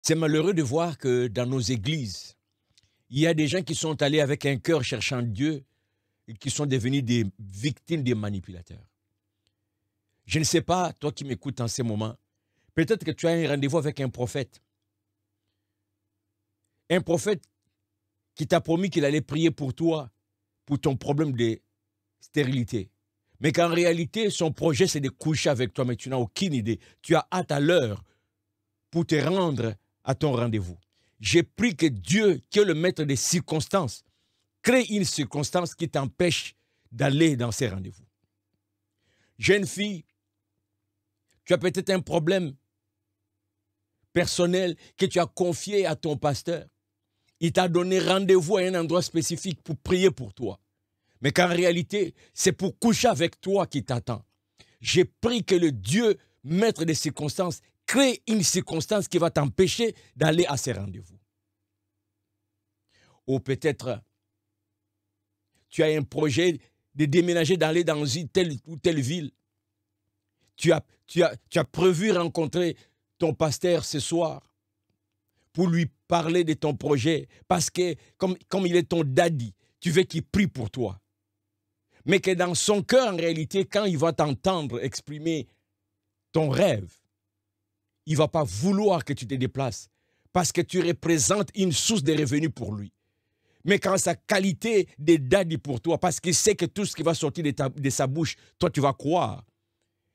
C'est malheureux de voir que dans nos églises, il y a des gens qui sont allés avec un cœur cherchant Dieu et qui sont devenus des victimes des manipulateurs. Je ne sais pas, toi qui m'écoutes en ce moment, peut-être que tu as un rendez-vous avec un prophète. Un prophète qui t'a promis qu'il allait prier pour toi, pour ton problème de stérilité. Mais qu'en réalité, son projet, c'est de coucher avec toi, mais tu n'as aucune idée. Tu as hâte à l'heure pour te rendre à ton rendez-vous. J'ai pris que Dieu, qui est le maître des circonstances, crée une circonstance qui t'empêche d'aller dans ces rendez-vous. Jeune fille, tu as peut-être un problème personnel que tu as confié à ton pasteur. Il t'a donné rendez-vous à un endroit spécifique pour prier pour toi. Mais qu'en réalité, c'est pour coucher avec toi qui t'attend. J'ai pris que le Dieu, maître des circonstances, crée une circonstance qui va t'empêcher d'aller à ces rendez-vous. Ou peut-être, tu as un projet de déménager, d'aller dans une telle ou telle ville. Tu as prévu rencontrer ton pasteur ce soir pour lui parler de ton projet, parce que comme il est ton daddy, tu veux qu'il prie pour toi. Mais que dans son cœur, en réalité, quand il va t'entendre exprimer ton rêve, il ne va pas vouloir que tu te déplaces, parce que tu représentes une source de revenus pour lui. Mais quand sa qualité de daddy pour toi, parce qu'il sait que tout ce qui va sortir de sa bouche, toi tu vas croire.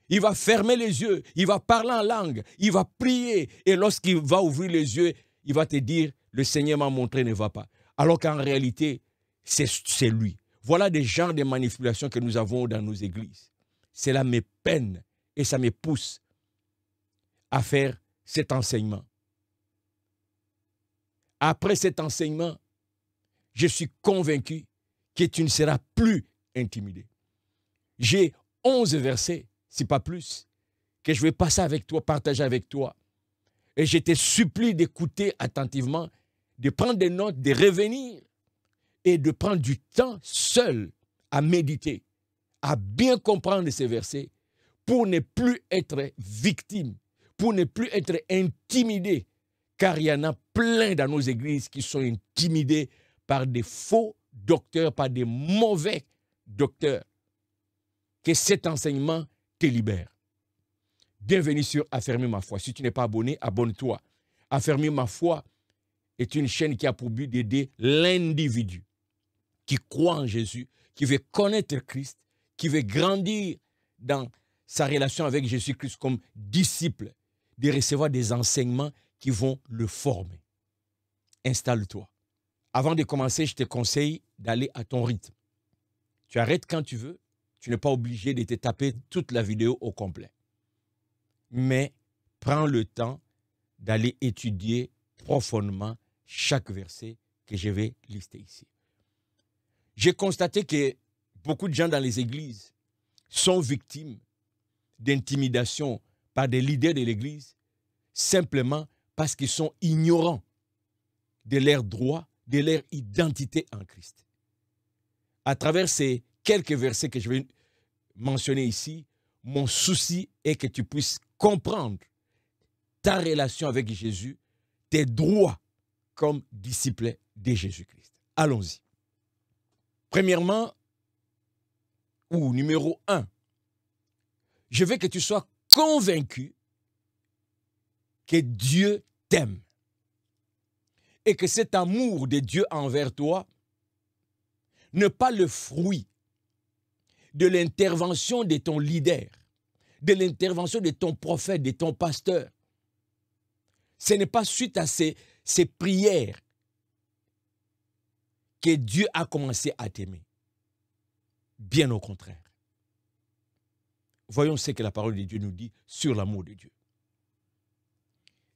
Il va fermer les yeux, il va parler en langue, il va prier. Et lorsqu'il va ouvrir les yeux, il va te dire, le Seigneur m'a montré, ne va pas. Alors qu'en réalité, c'est lui. Voilà des genres de manipulations que nous avons dans nos églises. Cela me peine et ça me pousse à faire cet enseignement. Après cet enseignement, je suis convaincu que tu ne seras plus intimidé. J'ai 11 versets, si pas plus, que je vais passer avec toi, partager avec toi. Et je te supplie d'écouter attentivement, de prendre des notes, de revenir et de prendre du temps seul à méditer, à bien comprendre ces versets pour ne plus être victime, pour ne plus être intimidé. Car il y en a plein dans nos églises qui sont intimidés par des faux docteurs, par des mauvais docteurs. Que cet enseignement te libère. Bienvenue sur Affermir ma foi. Si tu n'es pas abonné, abonne-toi. Affermir ma foi est une chaîne qui a pour but d'aider l'individu qui croit en Jésus, qui veut connaître Christ, qui veut grandir dans sa relation avec Jésus-Christ comme disciple, de recevoir des enseignements qui vont le former. Installe-toi. Avant de commencer, je te conseille d'aller à ton rythme. Tu arrêtes quand tu veux. Tu n'es pas obligé de te taper toute la vidéo au complet. Mais prends le temps d'aller étudier profondément chaque verset que je vais lister ici. J'ai constaté que beaucoup de gens dans les églises sont victimes d'intimidation par des leaders de l'église simplement parce qu'ils sont ignorants de leurs droits, de leur identité en Christ. À travers ces quelques versets que je vais mentionner ici, mon souci est que tu puisses comprendre ta relation avec Jésus, tes droits comme disciple de Jésus-Christ. Allons-y. Premièrement, ou numéro 1, je veux que tu sois convaincu que Dieu t'aime et que cet amour de Dieu envers toi n'est pas le fruit de l'intervention de ton leader, de l'intervention de ton prophète, de ton pasteur. Ce n'est pas suite à ces prières que Dieu a commencé à t'aimer. Bien au contraire. Voyons ce que la parole de Dieu nous dit sur l'amour de Dieu.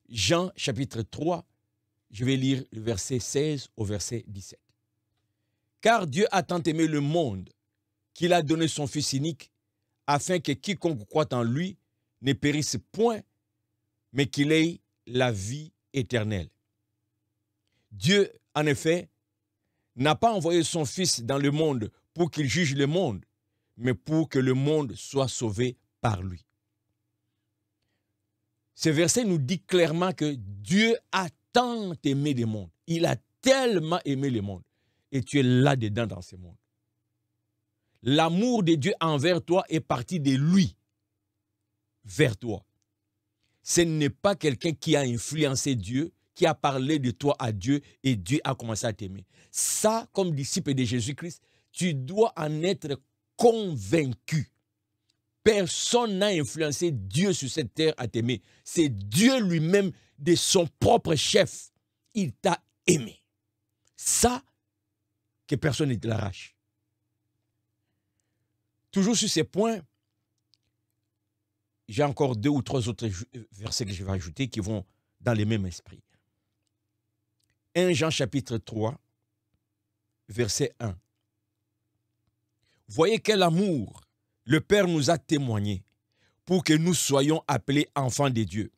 Jean chapitre 3, je vais lire le verset 16 au verset 17. Car Dieu a tant aimé le monde qu'il a donné son Fils unique, afin que quiconque croit en lui ne périsse point, mais qu'il ait la vie éternelle. Dieu, en effet, n'a pas envoyé son Fils dans le monde pour qu'il juge le monde, mais pour que le monde soit sauvé par lui. Ce verset nous dit clairement que Dieu a tant aimé le monde. Il a tellement aimé le monde. Et tu es là-dedans dans ce monde. L'amour de Dieu envers toi est parti de lui vers toi. Ce n'est pas quelqu'un qui a influencé Dieu, qui a parlé de toi à Dieu et Dieu a commencé à t'aimer. Ça, comme disciple de Jésus-Christ, tu dois en être convaincu. Personne n'a influencé Dieu sur cette terre à t'aimer. C'est Dieu lui-même, de son propre chef. Il t'a aimé. Ça, que personne ne te l'arrache. Toujours sur ces points, j'ai encore 2 ou 3 autres versets que je vais ajouter qui vont dans le même esprit. 1 Jean chapitre 3, verset 1. Voyez quel amour le Père nous a témoigné pour que nous soyons appelés enfants de Dieu.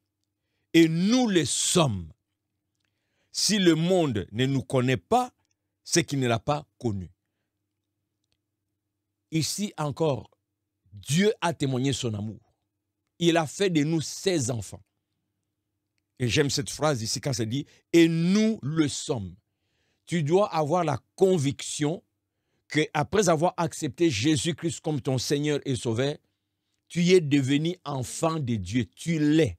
Et nous le sommes. Si le monde ne nous connaît pas, c'est qu'il ne l'a pas connu. Ici encore, Dieu a témoigné son amour. Il a fait de nous ses enfants. Et j'aime cette phrase ici quand ça dit « et nous le sommes ». Tu dois avoir la conviction qu'après avoir accepté Jésus-Christ comme ton Seigneur et Sauveur, tu es devenu enfant de Dieu. Tu l'es.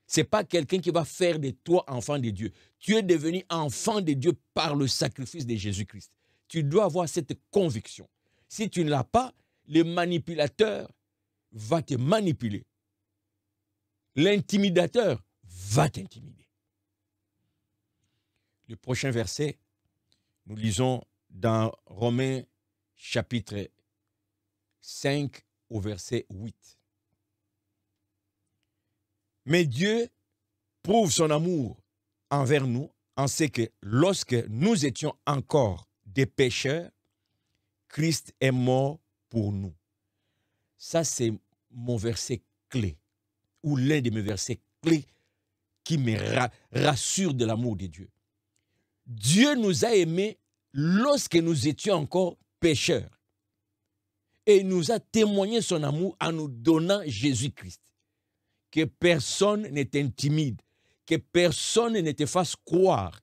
Ce n'est pas quelqu'un qui va faire de toi enfant de Dieu. Tu es devenu enfant de Dieu par le sacrifice de Jésus-Christ. Tu dois avoir cette conviction. Si tu ne l'as pas, le manipulateur va te manipuler. L'intimidateur va t'intimider. Le prochain verset, nous lisons dans Romains chapitre 5 au verset 8. Mais Dieu prouve son amour envers nous en ce que lorsque nous étions encore des pécheurs, Christ est mort pour nous. Ça, c'est mon verset clé, ou l'un de mes versets clés qui me rassure de l'amour de Dieu. Dieu nous a aimés lorsque nous étions encore pécheurs. Et il nous a témoigné son amour en nous donnant Jésus-Christ. Que personne ne t'intimide, que personne ne te fasse croire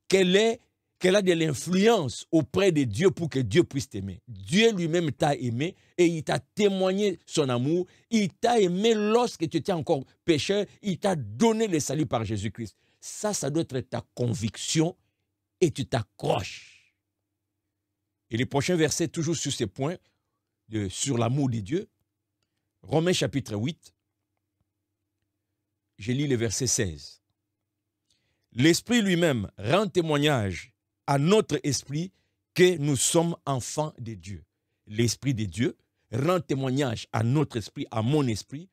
qu'elle a de l'influence auprès de Dieu pour que Dieu puisse t'aimer. Dieu lui-même t'a aimé et il t'a témoigné son amour. Il t'a aimé lorsque tu étais encore pécheur. Il t'a donné le salut par Jésus-Christ. Ça doit être ta conviction et tu t'accroches. Et les prochains versets, toujours sur ces points, sur l'amour de Dieu, Romains chapitre 8, je lis le verset 16. L'Esprit lui-même rend témoignage à notre esprit que nous sommes enfants de Dieu. L'Esprit de Dieu rend témoignage à notre esprit, à mon esprit,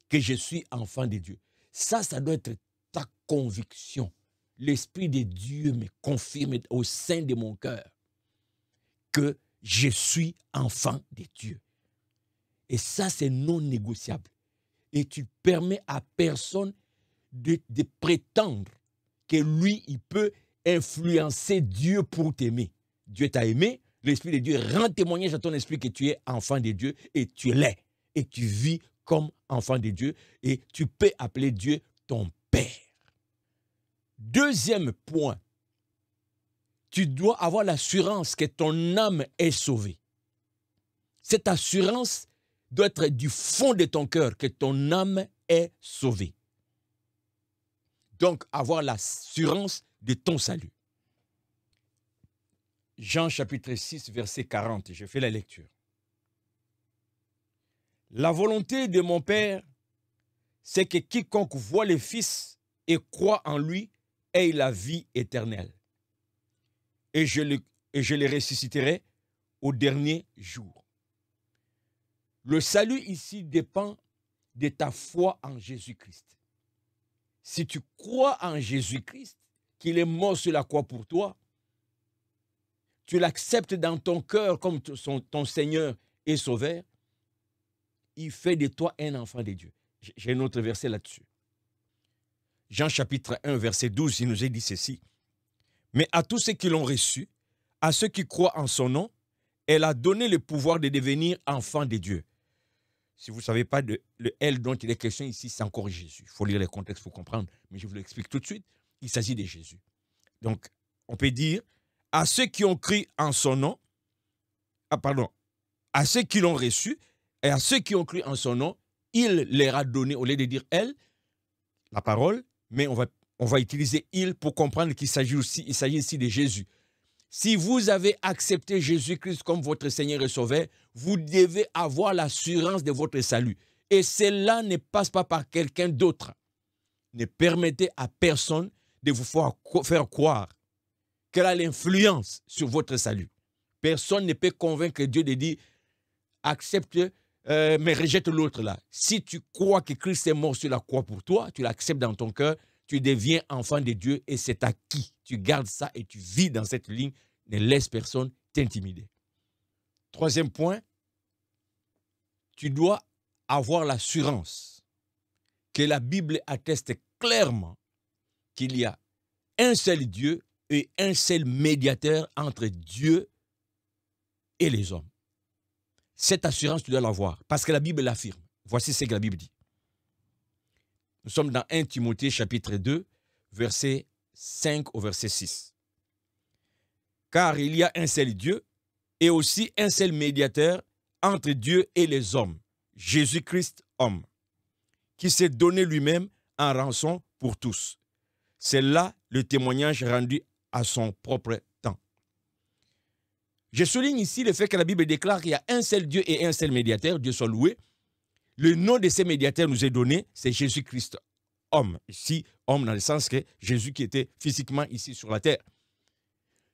que je suis enfant de Dieu. Ça doit être ta conviction. L'Esprit de Dieu me confirme au sein de mon cœur que je suis enfant de Dieu. Et ça, c'est non négociable. Et tu permets à personne de prétendre que lui, il peut influencer Dieu pour t'aimer. Dieu t'a aimé, l'Esprit de Dieu rend témoignage à ton esprit que tu es enfant de Dieu et tu l'es. Et tu vis comme enfant de Dieu et tu peux appeler Dieu ton Père. Deuxième point, tu dois avoir l'assurance que ton âme est sauvée. Cette assurance doit être du fond de ton cœur que ton âme est sauvée. Donc, avoir l'assurance de ton salut. Jean chapitre 6, verset 40, je fais la lecture. La volonté de mon Père, c'est que quiconque voit le Fils et croit en lui ait la vie éternelle. Et je le ressusciterai au dernier jour. Le salut ici dépend de ta foi en Jésus-Christ. Si tu crois en Jésus-Christ, qu'il est mort sur la croix pour toi, tu l'acceptes dans ton cœur comme ton Seigneur et Sauveur, il fait de toi un enfant de Dieu. J'ai un autre verset là-dessus. Jean chapitre 1, verset 12, il nous est dit ceci. Mais à tous ceux qui l'ont reçu, à ceux qui croient en son nom, elle a donné le pouvoir de devenir enfants de Dieu. Si vous ne savez pas le elle dont il est question ici, c'est encore Jésus. Il faut lire les contextes pour comprendre, mais je vous l'explique tout de suite. Il s'agit de Jésus. Donc, on peut dire, à ceux qui ont cru en son nom, à ceux qui l'ont reçu, et à ceux qui ont cru en son nom, il leur a donné, au lieu de dire elle, la parole, mais on va utiliser il pour comprendre qu'il s'agit ici de Jésus. Si vous avez accepté Jésus-Christ comme votre Seigneur et Sauveur, vous devez avoir l'assurance de votre salut. Et cela ne passe pas par quelqu'un d'autre. Ne permettez à personne de vous faire croire qu'elle a l'influence sur votre salut. Personne ne peut convaincre Dieu de dire accepte, mais rejette l'autre là. Si tu crois que Christ est mort sur la croix pour toi, tu l'acceptes dans ton cœur, tu deviens enfant de Dieu et c'est acquis. Tu gardes ça et tu vis dans cette ligne. Ne laisse personne t'intimider. Troisième point, tu dois avoir l'assurance que la Bible atteste clairement qu'il y a un seul Dieu et un seul médiateur entre Dieu et les hommes. Cette assurance, tu dois l'avoir parce que la Bible l'affirme. Voici ce que la Bible dit. Nous sommes dans 1 Timothée chapitre 2, verset 5 au verset 6. Car il y a un seul Dieu et aussi un seul médiateur entre Dieu et les hommes, Jésus-Christ homme, qui s'est donné lui-même en rançon pour tous. C'est là le témoignage rendu à son propre temps. Je souligne ici le fait que la Bible déclare qu'il y a un seul Dieu et un seul médiateur, Dieu soit loué. Le nom de ces médiateurs nous est donné, c'est Jésus-Christ homme. Ici, homme dans le sens que Jésus qui était physiquement ici sur la terre.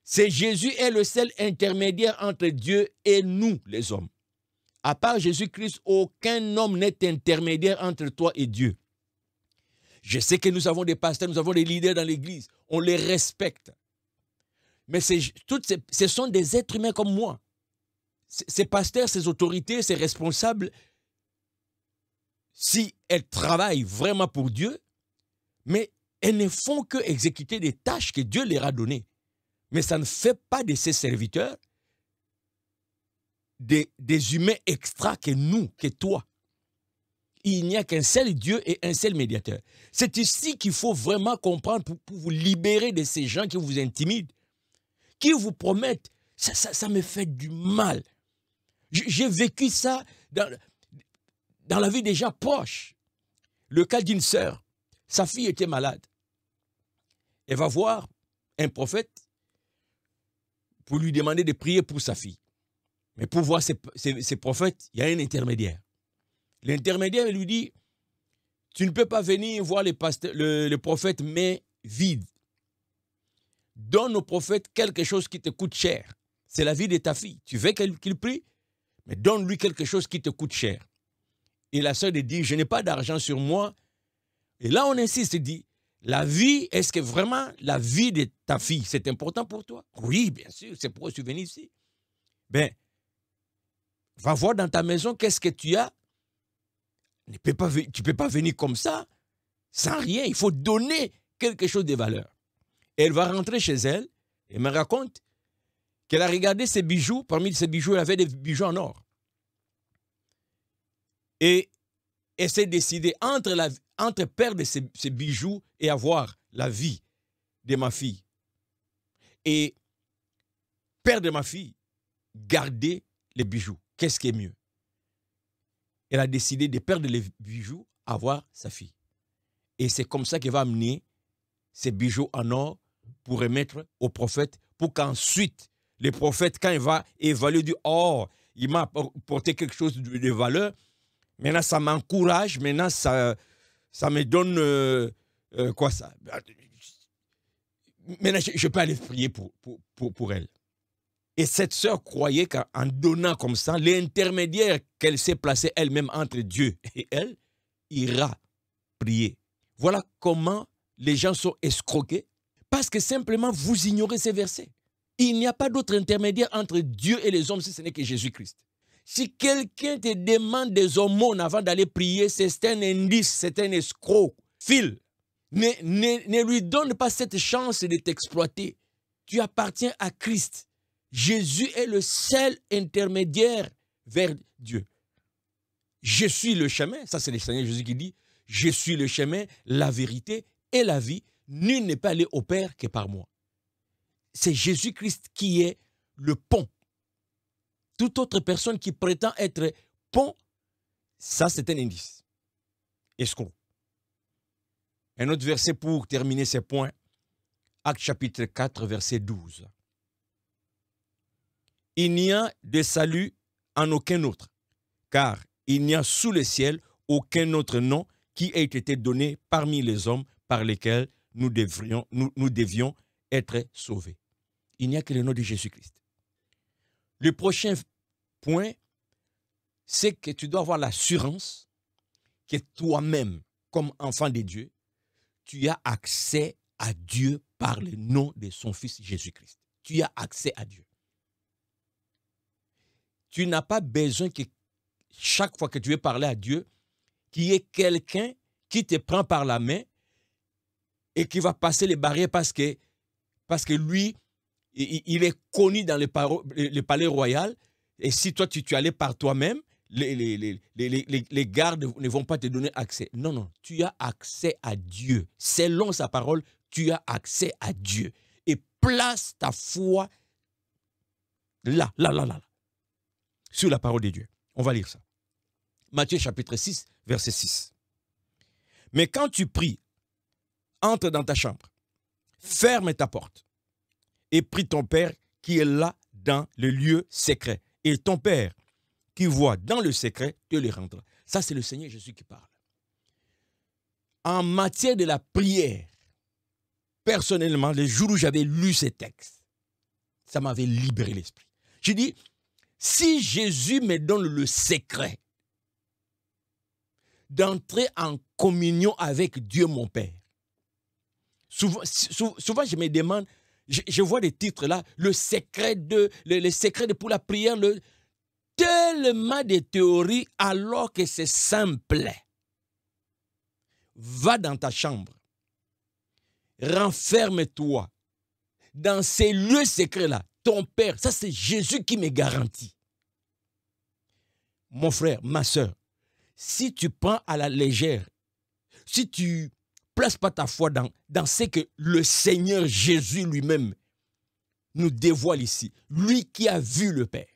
C'est Jésus est le seul intermédiaire entre Dieu et nous, les hommes. À part Jésus-Christ, aucun homme n'est intermédiaire entre toi et Dieu. Je sais que nous avons des pasteurs, nous avons des leaders dans l'église. On les respecte. Mais ce sont des êtres humains comme moi. Ces pasteurs, ces autorités, ces responsables, si elles travaillent vraiment pour Dieu, mais elles ne font que exécuter des tâches que Dieu leur a données. Mais ça ne fait pas de ces serviteurs des humains extra que nous, que toi. Il n'y a qu'un seul Dieu et un seul médiateur. C'est ici qu'il faut vraiment comprendre pour vous libérer de ces gens qui vous intimident, qui vous promettent. Ça me fait du mal. J'ai vécu ça dans la vie des gens proches. Le cas d'une sœur, sa fille était malade. Elle va voir un prophète pour lui demander de prier pour sa fille. Mais pour voir ces prophètes, il y a un intermédiaire. L'intermédiaire lui dit, tu ne peux pas venir voir le prophète main vide. Donne au prophète quelque chose qui te coûte cher. C'est la vie de ta fille. Tu veux qu'il prie, mais donne-lui quelque chose qui te coûte cher. Et la sœur dit, je n'ai pas d'argent sur moi. Et là, on insiste, dit, la vie, est-ce que vraiment la vie de ta fille, c'est important pour toi? Oui, bien sûr, c'est pourquoi je suis venu ici. Ben, va voir dans ta maison qu'est-ce que tu as. Tu ne peux pas venir comme ça, sans rien. Il faut donner quelque chose de valeur. Et elle va rentrer chez elle et me raconte qu'elle a regardé ses bijoux. Parmi ses bijoux, elle avait des bijoux en or. Et elle s'est décidée entre perdre ses bijoux et avoir la vie de ma fille. Et perdre ma fille, garder les bijoux. Qu'est-ce qui est mieux? Elle a décidé de perdre les bijoux, avoir sa fille. Et c'est comme ça qu'elle va amener ses bijoux en or pour remettre au prophète, pour qu'ensuite, le prophète, quand il va évaluer du or, il m'a apporté quelque chose de valeur. Maintenant, ça m'encourage. Maintenant, ça me donne quoi ça? Maintenant, je peux aller prier pour elle. Et cette sœur croyait qu'en donnant comme ça, l'intermédiaire qu'elle s'est placée elle-même entre Dieu et elle, ira prier. Voilà comment les gens sont escroqués. Parce que simplement, vous ignorez ces versets. Il n'y a pas d'autre intermédiaire entre Dieu et les hommes si ce n'est que Jésus-Christ. Si quelqu'un te demande des aumônes avant d'aller prier, c'est un indice, c'est un escroc. File. Ne lui donne pas cette chance de t'exploiter. Tu appartiens à Christ. Jésus est le seul intermédiaire vers Dieu. je suis le chemin, ça c'est le Seigneur Jésus qui dit, je suis le chemin, la vérité et la vie, nul n'est pas allé au Père que par moi. C'est Jésus-Christ qui est le pont. Toute autre personne qui prétend être pont, ça c'est un indice. Escroc. Un autre verset pour terminer ces points. Actes chapitre 4, verset 12. Il n'y a de salut en aucun autre, car il n'y a sous le ciel aucun autre nom qui ait été donné parmi les hommes par lesquels nous devions être sauvés. Il n'y a que le nom de Jésus-Christ. Le prochain point, c'est que tu dois avoir l'assurance que toi-même, comme enfant de Dieu, tu as accès à Dieu par le nom de son Fils Jésus-Christ. Tu as accès à Dieu. Tu n'as pas besoin que chaque fois que tu veux parler à Dieu, qu'il y ait quelqu'un qui te prend par la main et qui va passer les barrières parce que lui, il est connu dans le palais royal. Et si toi, tu allais par toi-même, les gardes ne vont pas te donner accès. Non, non, tu as accès à Dieu. Selon sa parole, tu as accès à Dieu. Et place ta foi là, sur la parole de Dieu. On va lire ça. Matthieu chapitre 6, verset 6. Mais quand tu pries, entre dans ta chambre, ferme ta porte et prie ton Père qui est là dans le lieu secret. Et ton Père qui voit dans le secret te le rendra. Ça, c'est le Seigneur Jésus qui parle. En matière de la prière, personnellement, les jours où j'avais lu ces textes, ça m'avait libéré l'esprit. J'ai dit, si Jésus me donne le secret d'entrer en communion avec Dieu mon Père, souvent je me demande, je vois des titres là, le secret pour la prière, tellement de théories alors que c'est simple. Va dans ta chambre, renferme-toi dans ces lieux secrets là. Ton Père, ça c'est Jésus qui me garantit. Mon frère, ma soeur, si tu prends à la légère, si tu places pas ta foi dans ce que le Seigneur Jésus lui-même nous dévoile ici, lui qui a vu le Père,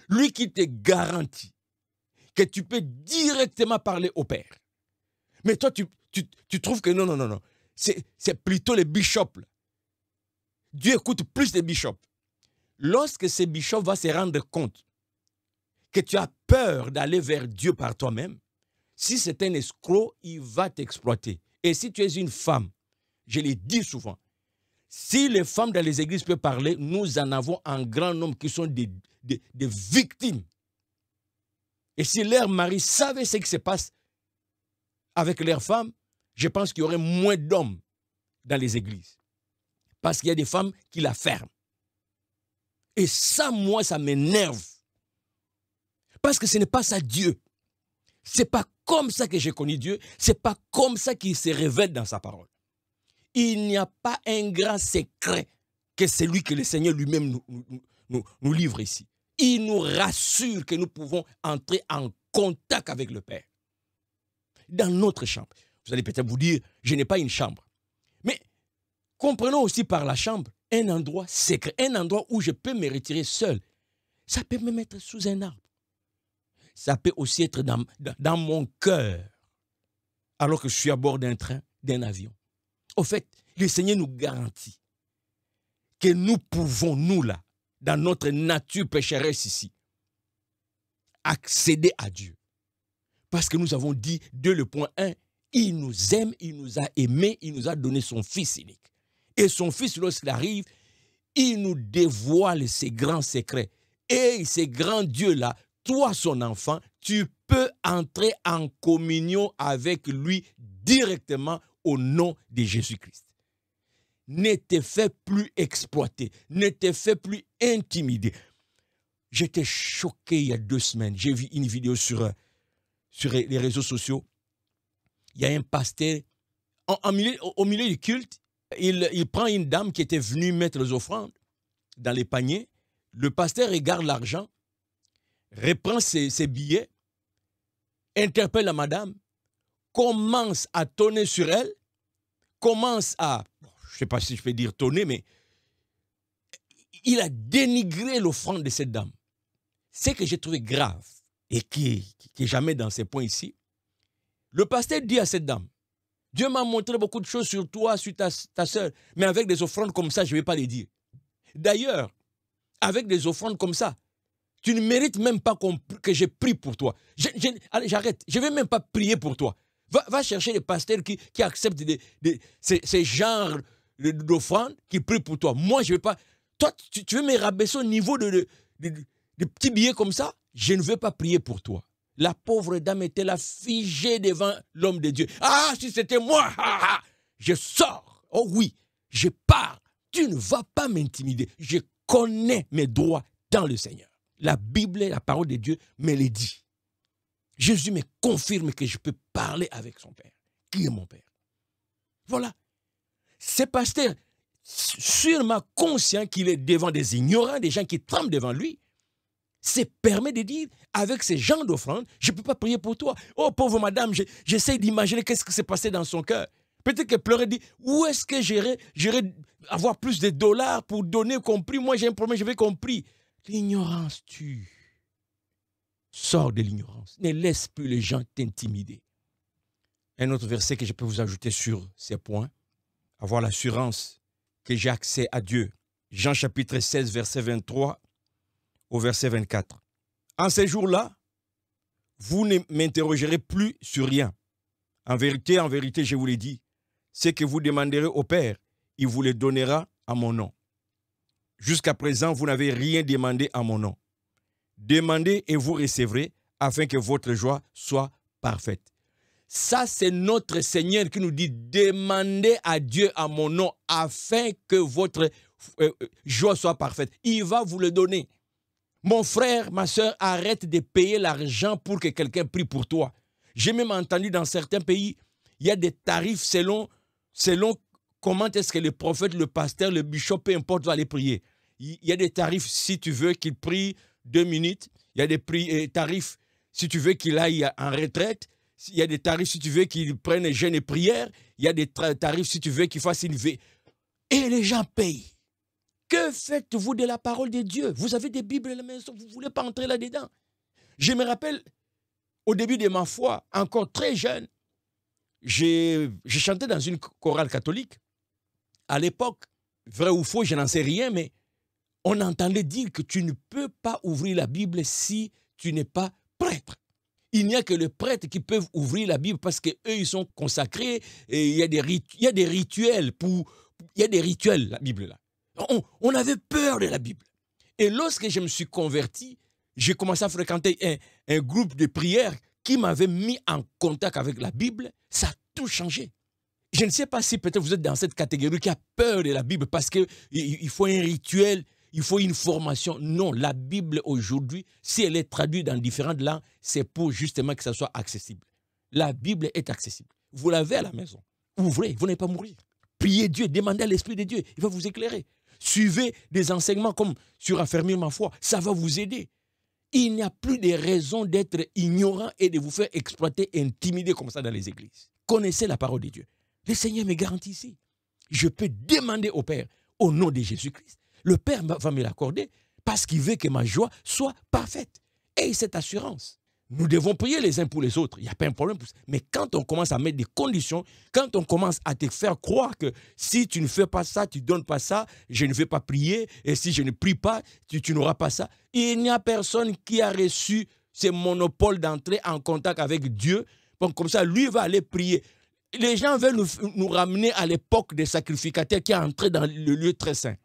lui qui te garantit que tu peux directement parler au Père. Mais toi, tu trouves que non. C'est plutôt les bishops. Dieu écoute plus les bishops. Lorsque ces bishops vont se rendre compte que tu as peur d'aller vers Dieu par toi-même, si c'est un escroc, il va t'exploiter. Et si tu es une femme, je l'ai dit souvent, si les femmes dans les églises peuvent parler, nous en avons un grand nombre qui sont des victimes. Et si leurs maris savaient ce qui se passe avec leurs femmes, je pense qu'il y aurait moins d'hommes dans les églises. Parce qu'il y a des femmes qui la ferment. Et ça, moi, ça m'énerve. Parce que ce n'est pas ça Dieu. Ce n'est pas comme ça que j'ai connu Dieu. Ce n'est pas comme ça qu'il se révèle dans sa parole. Il n'y a pas un grand secret que celui que le Seigneur lui-même nous livre ici. Il nous rassure que nous pouvons entrer en contact avec le Père. Dans notre chambre. Vous allez peut-être vous dire, je n'ai pas une chambre. Mais comprenons aussi par la chambre un endroit secret, un endroit où je peux me retirer seul. Ça peut me mettre sous un arbre. Ça peut aussi être dans mon cœur, alors que je suis à bord d'un train, d'un avion. Au fait, le Seigneur nous garantit que nous pouvons, nous là, dans notre nature pécheresse ici, accéder à Dieu. Parce que nous avons dit, dès le point 1, il nous aime, il nous a aimés, il nous a donné son Fils unique. Et son Fils, lorsqu'il arrive, il nous dévoile ses grands secrets. Et ces grands dieux-là, toi, son enfant, tu peux entrer en communion avec lui directement au nom de Jésus-Christ. Ne te fais plus exploiter, ne te fais plus intimider. J'étais choqué il y a 2 semaines. J'ai vu une vidéo sur les réseaux sociaux. Il y a un pasteur, au milieu du culte, il prend une dame qui était venue mettre les offrandes dans les paniers. Le pasteur regarde l'argent, reprend ses billets interpelle la madame, commence à tonner sur elle, commence à, je ne sais pas si je peux dire tonner, mais il a dénigré l'offrande de cette dame. Ce que j'ai trouvé grave et qui est jamais dans ces points ici, le pasteur dit à cette dame, Dieu m'a montré beaucoup de choses sur toi, sur ta soeur, mais avec des offrandes comme ça, je ne vais pas les dire. D'ailleurs, avec des offrandes comme ça, tu ne mérites même pas que je prie pour toi. Allez, j'arrête, je ne vais même pas prier pour toi. Va chercher des pasteurs qui acceptent ces genres d'offrandes, qui prient pour toi. Moi, je ne vais pas... Toi, tu veux me rabaisser au niveau de petits billets comme ça? Je ne veux pas prier pour toi. La pauvre dame était là, figée devant l'homme de Dieu. Ah, si c'était moi, je sors. Oh oui, je pars. Tu ne vas pas m'intimider. Je connais mes droits dans le Seigneur. La Bible, la parole de Dieu me le dit. Jésus me confirme que je peux parler avec son Père. Qui est mon Père? Voilà. Ce pasteur, sûrement conscient qu'il est devant des ignorants, des gens qui tremblent devant lui, se permet de dire, avec ces gens d'offrande, je ne peux pas prier pour toi. Oh, pauvre madame, j'essaie d'imaginer qu'est-ce qui s'est passé dans son cœur. Peut-être qu'elle pleurait et dit, où est-ce que j'irai avoir plus de dollars pour donner compris? Moi, j'ai un problème, je vais compris. L'ignorance tue. Sors de l'ignorance. Ne laisse plus les gens t'intimider. Un autre verset que je peux vous ajouter sur ces points, avoir l'assurance que j'ai accès à Dieu. Jean chapitre 16, verset 23 au verset 24. En ces jours-là, vous ne m'interrogerez plus sur rien. En vérité, je vous l'ai dit, ce que vous demanderez au Père, il vous le donnera à mon nom. Jusqu'à présent, vous n'avez rien demandé à mon nom. Demandez et vous recevrez, afin que votre joie soit parfaite. Ça, c'est notre Seigneur qui nous dit, demandez à Dieu à mon nom, afin que votre joie soit parfaite. Il va vous le donner. Mon frère, ma soeur, arrête de payer l'argent pour que quelqu'un prie pour toi. J'ai même entendu dans certains pays, il y a des tarifs selon comment est-ce que le prophète, le pasteur, le bishop, peu importe, va aller prier. Il y a des tarifs si tu veux qu'il prie 2 minutes. Il y a des tarifs si tu veux qu'il aille en retraite. Il y a des tarifs si tu veux qu'il prenne jeûne et prière. Il y a des tarifs si tu veux qu'il fasse une veille. Et les gens payent. Que faites-vous de la parole de Dieu? Vous avez des Bibles à la maison, vous ne voulez pas entrer là-dedans. Je me rappelle, au début de ma foi, encore très jeune, j'ai chanté dans une chorale catholique. À l'époque, vrai ou faux, je n'en sais rien, mais on entendait dire que tu ne peux pas ouvrir la Bible si tu n'es pas prêtre. Il n'y a que les prêtres qui peuvent ouvrir la Bible parce qu'eux, ils sont consacrés et il y a des rituels, la Bible là. On avait peur de la Bible. Et lorsque je me suis converti, j'ai commencé à fréquenter un groupe de prière qui m'avait mis en contact avec la Bible. Ça a tout changé. Je ne sais pas si peut-être vous êtes dans cette catégorie qui a peur de la Bible parce qu'il faut un rituel, il faut une formation. Non, la Bible aujourd'hui, si elle est traduite dans différentes langues, c'est pour justement que ça soit accessible. La Bible est accessible. Vous l'avez à la maison. Ouvrez, vous n'allez pas mourir. Priez Dieu, demandez à l'Esprit de Dieu, il va vous éclairer. Suivez des enseignements comme sur affermir ma foi, ça va vous aider. Il n'y a plus de raison d'être ignorant et de vous faire exploiter, intimider comme ça dans les églises. Connaissez la parole de Dieu. Le Seigneur me garantit ici. Je peux demander au Père, au nom de Jésus-Christ. Le Père va me l'accorder parce qu'il veut que ma joie soit parfaite. Et cette assurance. Nous devons prier les uns pour les autres. Il n'y a pas un problème. Mais quand on commence à mettre des conditions, quand on commence à te faire croire que si tu ne fais pas ça, tu ne donnes pas ça, je ne vais pas prier, et si je ne prie pas, tu n'auras pas ça. Il n'y a personne qui a reçu ce monopole d'entrer en contact avec Dieu. Bon, comme ça, lui va aller prier. Les gens veulent nous ramener à l'époque des sacrificateurs qui entraient dans le lieu très saint.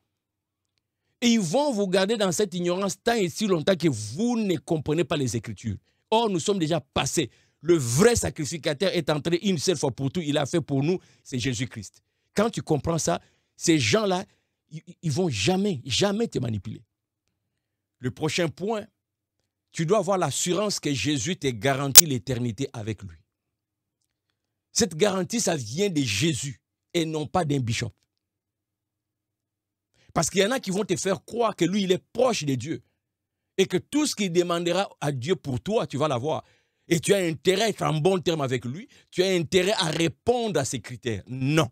Et ils vont vous garder dans cette ignorance tant et si longtemps que vous ne comprenez pas les Écritures. Or, nous sommes déjà passés. Le vrai sacrificateur est entré une seule fois pour tout. Il a fait pour nous, c'est Jésus-Christ. Quand tu comprends ça, ces gens-là, ils ne vont jamais te manipuler. Le prochain point, tu dois avoir l'assurance que Jésus te garantit l'éternité avec lui. Cette garantie, ça vient de Jésus et non pas d'un bishop. Parce qu'il y en a qui vont te faire croire que lui, il est proche de Dieu. Et que tout ce qu'il demandera à Dieu pour toi, tu vas l'avoir. et tu as intérêt à être en bon terme avec lui, tu as intérêt à répondre à ces critères. Non.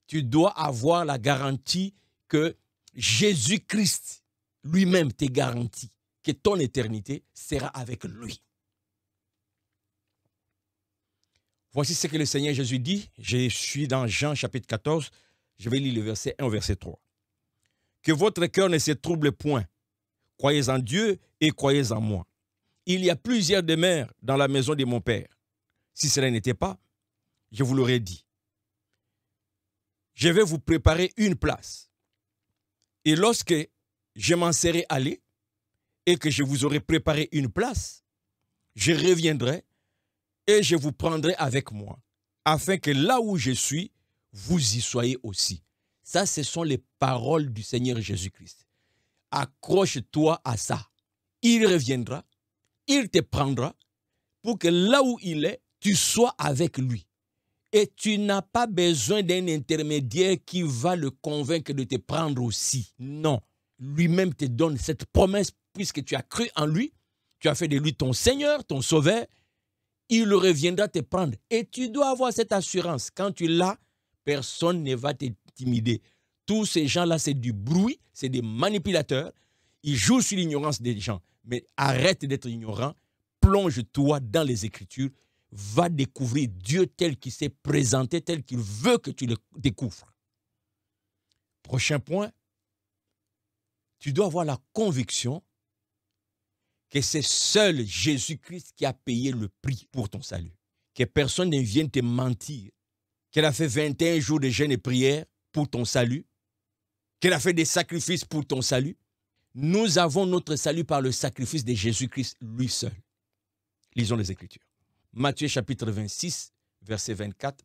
Tu dois avoir la garantie que Jésus-Christ lui-même te garantit que ton éternité sera avec lui. Voici ce que le Seigneur Jésus dit. Je suis dans Jean chapitre 14. Je vais lire le verset 1 au verset 3. Que votre cœur ne se trouble point. Croyez en Dieu et croyez en moi. Il y a plusieurs demeures dans la maison de mon Père. Si cela n'était pas, je vous l'aurais dit. Je vais vous préparer une place. Et lorsque je m'en serai allé et que je vous aurai préparé une place, je reviendrai et je vous prendrai avec moi, afin que là où je suis, vous y soyez aussi. Ça, ce sont les paroles du Seigneur Jésus-Christ. Accroche-toi à ça. Il reviendra, il te prendra pour que là où il est, tu sois avec lui. Et tu n'as pas besoin d'un intermédiaire qui va le convaincre de te prendre aussi. Non, lui-même te donne cette promesse puisque tu as cru en lui, tu as fait de lui ton Seigneur, ton Sauveur, il reviendra te prendre. Et tu dois avoir cette assurance. Quand tu l'as, personne ne va t'intimider. Tous ces gens-là, c'est du bruit, c'est des manipulateurs. Ils jouent sur l'ignorance des gens. Mais arrête d'être ignorant, plonge-toi dans les Écritures, va découvrir Dieu tel qu'il s'est présenté, tel qu'il veut que tu le découvres. Prochain point, tu dois avoir la conviction que c'est seul Jésus-Christ qui a payé le prix pour ton salut. Que personne ne vienne te mentir. Qu'elle a fait 21 jours de jeûne et prière pour ton salut. Qu'elle a fait des sacrifices pour ton salut. Nous avons notre salut par le sacrifice de Jésus-Christ, lui seul. Lisons les Écritures. Matthieu chapitre 26, verset 24,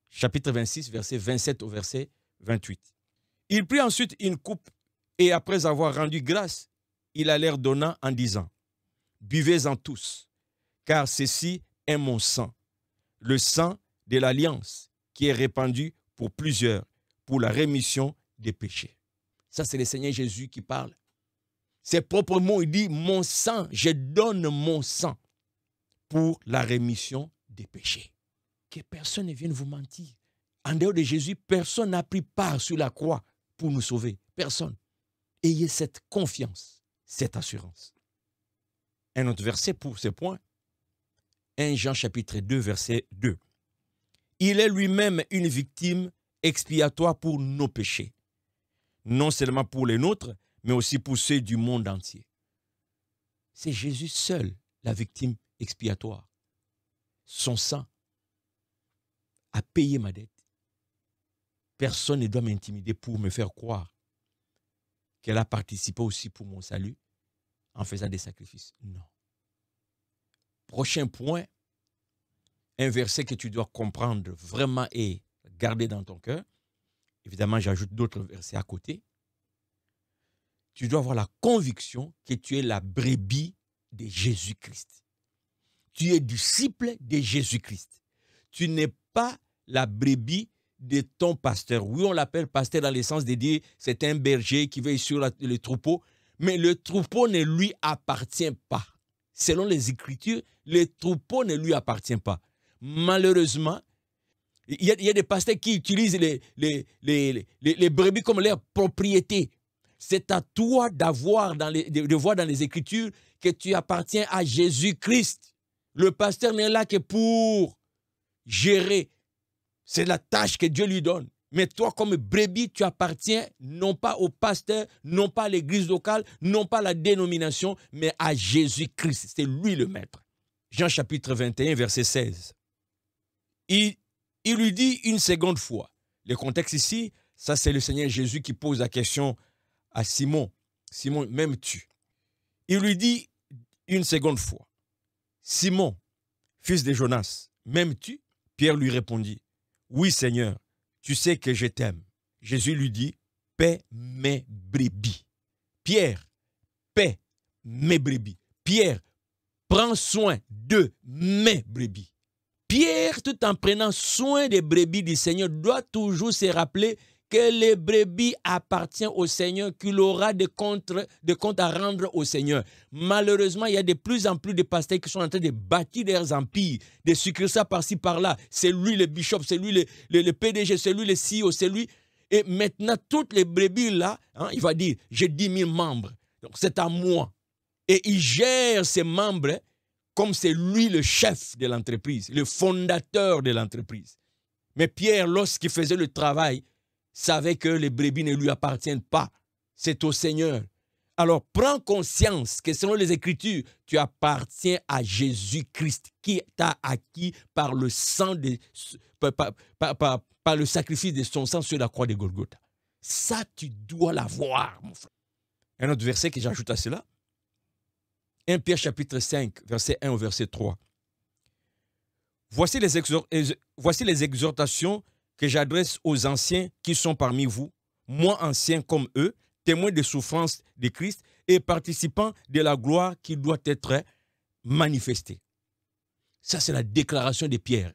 chapitre 26, verset 27 au verset 28. Il prit ensuite une coupe et après avoir rendu grâce, il la leur donna en disant, « Buvez-en tous, car ceci est mon sang, le sang de l'alliance qui est répandu pour plusieurs, pour la rémission des péchés. » Ça, c'est le Seigneur Jésus qui parle. Ses propres mots, il dit, « Mon sang, je donne mon sang pour la rémission des péchés. » Que personne ne vienne vous mentir. En dehors de Jésus, personne n'a pris part sur la croix pour nous sauver. Personne. Ayez cette confiance, cette assurance. Un autre verset pour ce point. 1 Jean chapitre 2, verset 2. Il est lui-même une victime expiatoire pour nos péchés. Non seulement pour les nôtres, mais aussi pour ceux du monde entier. C'est Jésus seul, la victime expiatoire. Son sang a payé ma dette. Personne ne doit m'intimider pour me faire croire qu'elle a participé aussi pour mon salut en faisant des sacrifices. Non. Prochain point, un verset que tu dois comprendre vraiment et garder dans ton cœur. Évidemment, j'ajoute d'autres versets à côté. Tu dois avoir la conviction que tu es la brebis de Jésus-Christ. Tu es disciple de Jésus-Christ. Tu n'es pas la brebis de ton pasteur. Oui, on l'appelle pasteur dans le sens de dire c'est un berger qui veille sur le troupeau, mais le troupeau ne lui appartient pas. Selon les Écritures, le troupeau ne lui appartient pas. Malheureusement, il y a des pasteurs qui utilisent les brebis comme leur propriété. C'est à toi de voir dans les Écritures que tu appartiens à Jésus-Christ. Le pasteur n'est là que pour gérer. C'est la tâche que Dieu lui donne. Mais toi, comme brebis, tu appartiens non pas au pasteur, non pas à l'église locale, non pas à la dénomination, mais à Jésus-Christ. C'est lui le maître. Jean chapitre 21, verset 16. Il lui dit une seconde fois. Le contexte ici, ça c'est le Seigneur Jésus qui pose la question à Simon. Simon, m'aimes-tu? Il lui dit une seconde fois. Simon, fils de Jonas, m'aimes-tu? Pierre lui répondit. Oui, Seigneur, tu sais que je t'aime. Jésus lui dit, paie mes brebis. Pierre, paie mes brebis. Pierre, prends soin de mes brebis. Pierre, tout en prenant soin des brebis du Seigneur, doit toujours se rappeler que les brebis appartiennent au Seigneur, qu'il aura des comptes à rendre au Seigneur. Malheureusement, il y a de plus en plus de pasteurs qui sont en train de bâtir des empires, de succès par-ci, par-là. C'est lui le bishop, c'est lui le PDG, c'est lui le CEO, c'est lui. Et maintenant, toutes les brebis là, il va dire, j'ai 10 000 membres, donc c'est à moi. Et il gère ses membres comme c'est lui le chef de l'entreprise, le fondateur de l'entreprise. Mais Pierre, lorsqu'il faisait le travail, savait que les brebis ne lui appartiennent pas. C'est au Seigneur. Alors, prends conscience que selon les Écritures, tu appartiens à Jésus-Christ qui t'a acquis par le sang par le sacrifice de son sang sur la croix de Golgotha. Ça, tu dois l'avoir, mon frère. Un autre verset que j'ajoute à cela. 1 Pierre chapitre 5, verset 1 au verset 3. Voici les exhortations que j'adresse aux anciens qui sont parmi vous, moi ancien comme eux, témoins des souffrances de Christ et participants de la gloire qui doit être manifestée. Ça, c'est la déclaration de Pierre.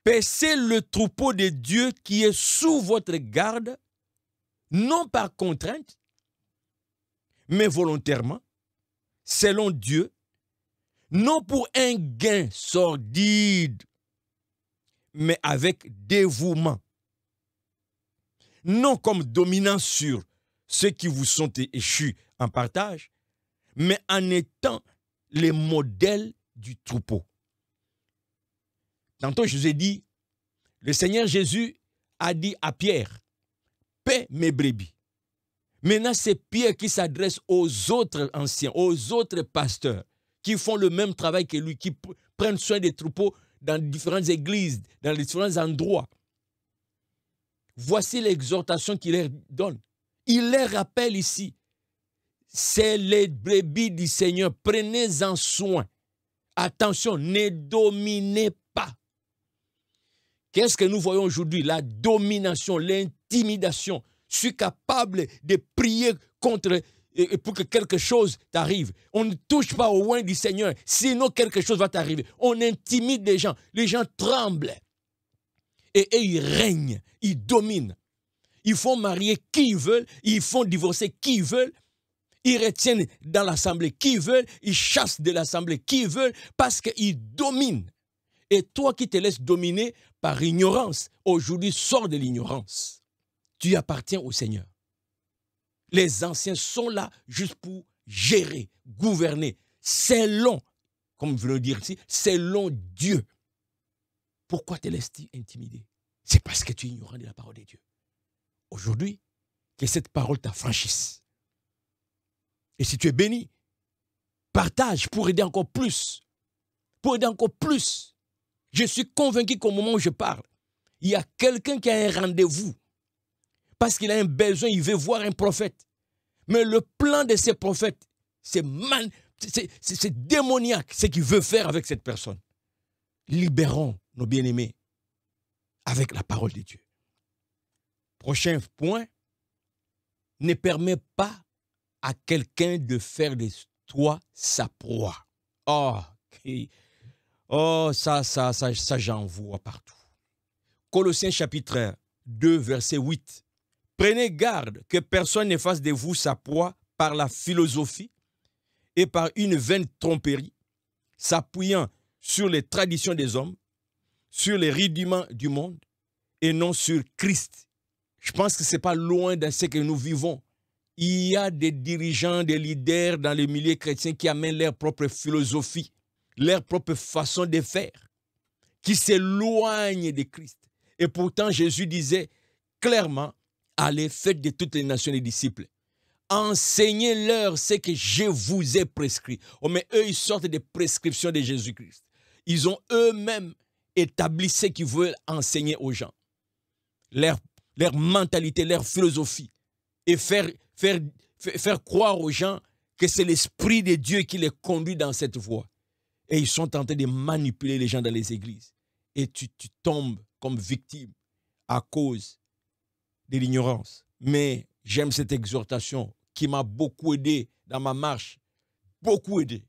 Paissez le troupeau de Dieu qui est sous votre garde, non par contrainte, mais volontairement, selon Dieu, non pour un gain sordide, mais avec dévouement. Non comme dominant sur ceux qui vous sont échus en partage, mais en étant les modèles du troupeau. Tantôt, je vous ai dit, le Seigneur Jésus a dit à Pierre, paie mes brebis. Maintenant, c'est Pierre qui s'adresse aux autres anciens, aux autres pasteurs, qui font le même travail que lui, qui prennent soin des troupeaux dans différentes églises, dans les différents endroits. Voici l'exhortation qu'il leur donne. Il les rappelle ici. C'est les brebis du Seigneur. Prenez-en soin. Attention, ne dominez pas. Qu'est-ce que nous voyons aujourd'hui? La domination, l'intimidation. Je suis capable de prier contre pour que quelque chose t'arrive. On ne touche pas au oint du Seigneur, sinon quelque chose va t'arriver. On intimide les gens tremblent. Et ils règnent, ils dominent. Ils font marier qui ils veulent, ils font divorcer qui ils veulent, ils retiennent dans l'assemblée qui ils veulent, ils chassent de l'assemblée qui ils veulent, parce qu'ils dominent. Et toi qui te laisses dominer par ignorance, aujourd'hui sors de l'ignorance. Tu appartiens au Seigneur. Les anciens sont là juste pour gérer, gouverner, selon, comme je veux le dire ici, selon Dieu. Pourquoi te laisses-tu intimider? C'est parce que tu es ignorant de la parole de Dieu. Aujourd'hui, que cette parole t'affranchisse. Et si tu es béni, partage pour aider encore plus. Pour aider encore plus. Je suis convaincu qu'au moment où je parle, il y a quelqu'un qui a un rendez-vous. Parce qu'il a un besoin, il veut voir un prophète. Mais le plan de ces prophètes, c'est démoniaque ce qu'il veut faire avec cette personne. Libérons nos bien-aimés avec la parole de Dieu. Prochain point, ne permets pas à quelqu'un de faire de toi sa proie. Ça j'en vois partout. Colossiens chapitre 2, verset 8. Prenez garde que personne ne fasse de vous sa proie par la philosophie et par une vaine tromperie, s'appuyant sur les traditions des hommes, sur les rudiments du monde et non sur Christ. Je pense que ce n'est pas loin de ce que nous vivons. Il y a des dirigeants, des leaders dans les milieux chrétiens qui amènent leur propre philosophie, leur propre façon de faire, qui s'éloignent de Christ. Et pourtant, Jésus disait clairement, allez, faites de toutes les nations des disciples. Enseignez-leur ce que je vous ai prescrit. Oh, mais eux, ils sortent des prescriptions de Jésus-Christ. Ils ont eux-mêmes établi ce qu'ils veulent enseigner aux gens. Leur mentalité, leur philosophie. Et faire croire aux gens que c'est l'Esprit de Dieu qui les conduit dans cette voie. Et ils sont en train de manipuler les gens dans les églises. Et tu tombes comme victime à cause de l'ignorance. Mais j'aime cette exhortation qui m'a beaucoup aidé dans ma marche. Beaucoup aidé.